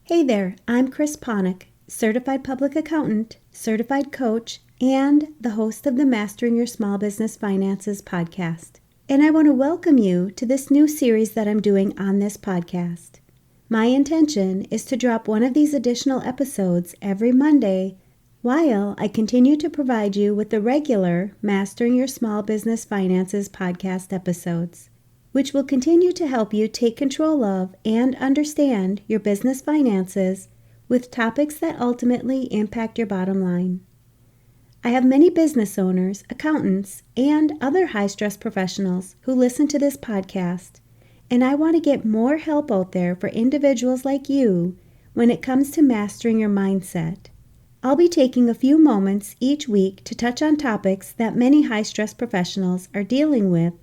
Hey there, I'm Chris Ponick, Certified Public Accountant, Certified Coach, and the host of the Mastering Your Small Business Finances podcast. And I want to welcome you to this new series that I'm doing on this podcast. My intention is to drop one of these additional episodes every Monday while I continue to provide you with the regular Mastering Your Small Business Finances podcast episodes, which will continue to help you take control of and understand your business finances with topics that ultimately impact your bottom line. I have many business owners, accountants, and other high-stress professionals who listen to this podcast, and I want to get more help out there for individuals like you when it comes to mastering your mindset. I'll be taking a few moments each week to touch on topics that many high-stress professionals are dealing with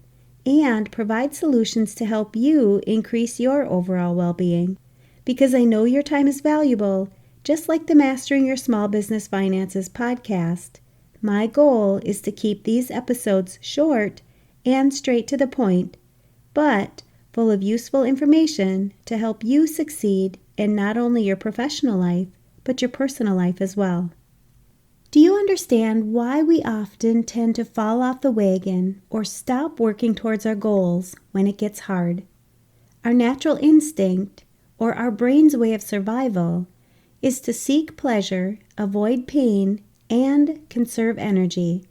and provide solutions to help you increase your overall well-being. Because I know your time is valuable, just like the Mastering Your Small Business Finances podcast, my goal is to keep these episodes short and straight to the point, but full of useful information to help you succeed in not only your professional life, but your personal life as well. Do you understand why we often tend to fall off the wagon or stop working towards our goals when it gets hard? Our natural instinct, or our brain's way of survival, is to seek pleasure, avoid pain, and conserve energy.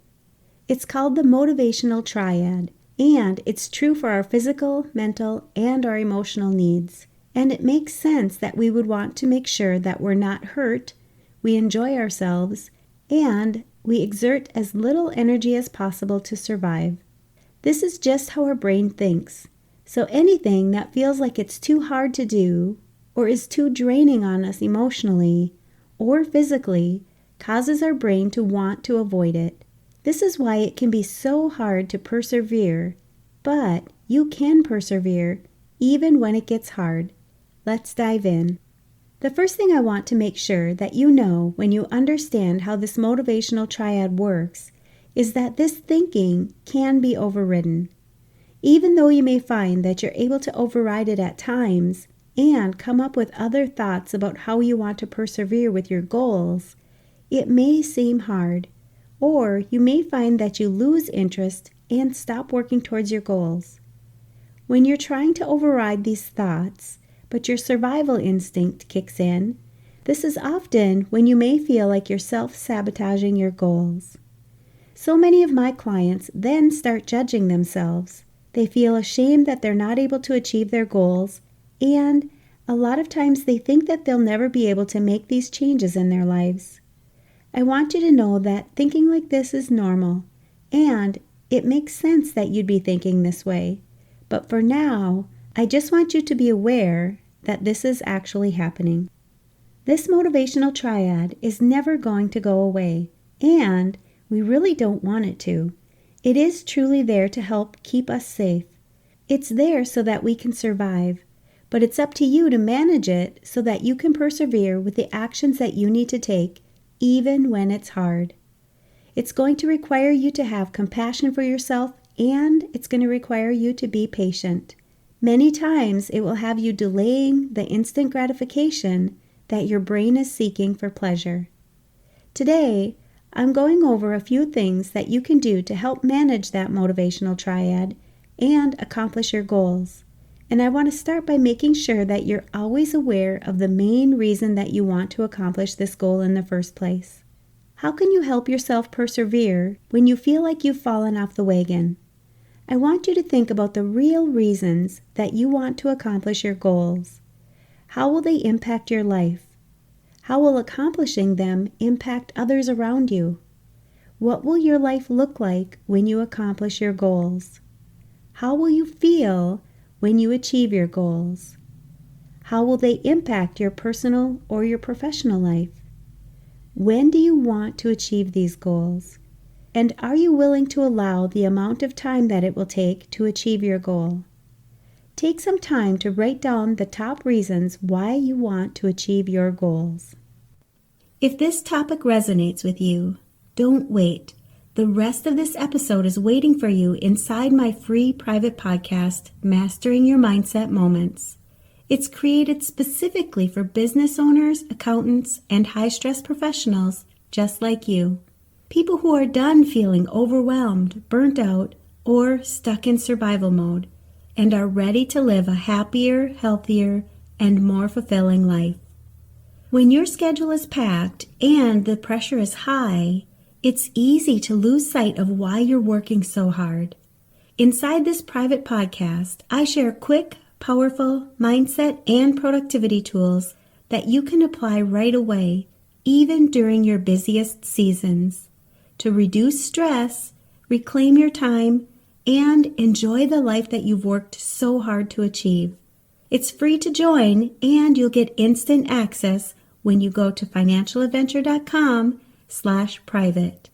It's called the motivational triad, and it's true for our physical, mental, and our emotional needs. And it makes sense that we would want to make sure that we're not hurt, we enjoy ourselves, and we exert as little energy as possible to survive. This is just how our brain thinks. So anything that feels like it's too hard to do, or is too draining on us emotionally or physically, causes our brain to want to avoid it. This is why it can be so hard to persevere, but you can persevere even when it gets hard. Let's dive in. The first thing I want to make sure that you know when you understand how this motivational triad works is that this thinking can be overridden. Even though you may find that you're able to override it at times and come up with other thoughts about how you want to persevere with your goals, it may seem hard, or you may find that you lose interest and stop working towards your goals. When you're trying to override these thoughts, but your survival instinct kicks in, this is often when you may feel like you're self-sabotaging your goals. So many of my clients then start judging themselves. They feel ashamed that they're not able to achieve their goals, and a lot of times they think that they'll never be able to make these changes in their lives. I want you to know that thinking like this is normal, and it makes sense that you'd be thinking this way. But for now, I just want you to be aware that this is actually happening. This motivational triad is never going to go away, and we really don't want it to. It is truly there to help keep us safe. It's there so that we can survive, but it's up to you to manage it so that you can persevere with the actions that you need to take, even when it's hard. It's going to require you to have compassion for yourself, and it's going to require you to be patient. Many times it will have you delaying the instant gratification that your brain is seeking for pleasure. Today, I'm going over a few things that you can do to help manage that motivational triad and accomplish your goals. And I want to start by making sure that you're always aware of the main reason that you want to accomplish this goal in the first place. How can you help yourself persevere when you feel like you've fallen off the wagon? I want you to think about the real reasons that you want to accomplish your goals. How will they impact your life? How will accomplishing them impact others around you? What will your life look like when you accomplish your goals? How will you feel when you achieve your goals? How will they impact your personal or your professional life? When do you want to achieve these goals? And are you willing to allow the amount of time that it will take to achieve your goal? Take some time to write down the top reasons why you want to achieve your goals. If this topic resonates with you, don't wait. The rest of this episode is waiting for you inside my free private podcast, Mastering Your Mindset Moments. It's created specifically for business owners, accountants, and high-stress professionals just like you. People who are done feeling overwhelmed, burnt out, or stuck in survival mode, and are ready to live a happier, healthier, and more fulfilling life. When your schedule is packed and the pressure is high, it's easy to lose sight of why you're working so hard. Inside this private podcast, I share quick, powerful mindset and productivity tools that you can apply right away, even during your busiest seasons, to reduce stress, reclaim your time, and enjoy the life that you've worked so hard to achieve. It's free to join, and you'll get instant access when you go to financialadventure.com/private.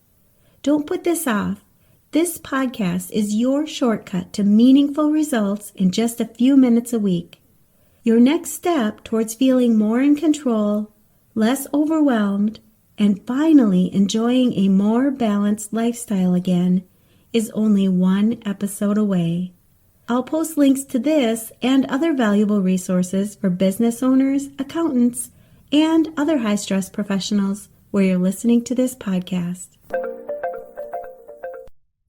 Don't put this off. This podcast is your shortcut to meaningful results in just a few minutes a week. Your next step towards feeling more in control, less overwhelmed, and finally enjoying a more balanced lifestyle again is only one episode away. I'll post links to this and other valuable resources for business owners, accountants, and other high-stress professionals where you're listening to this podcast.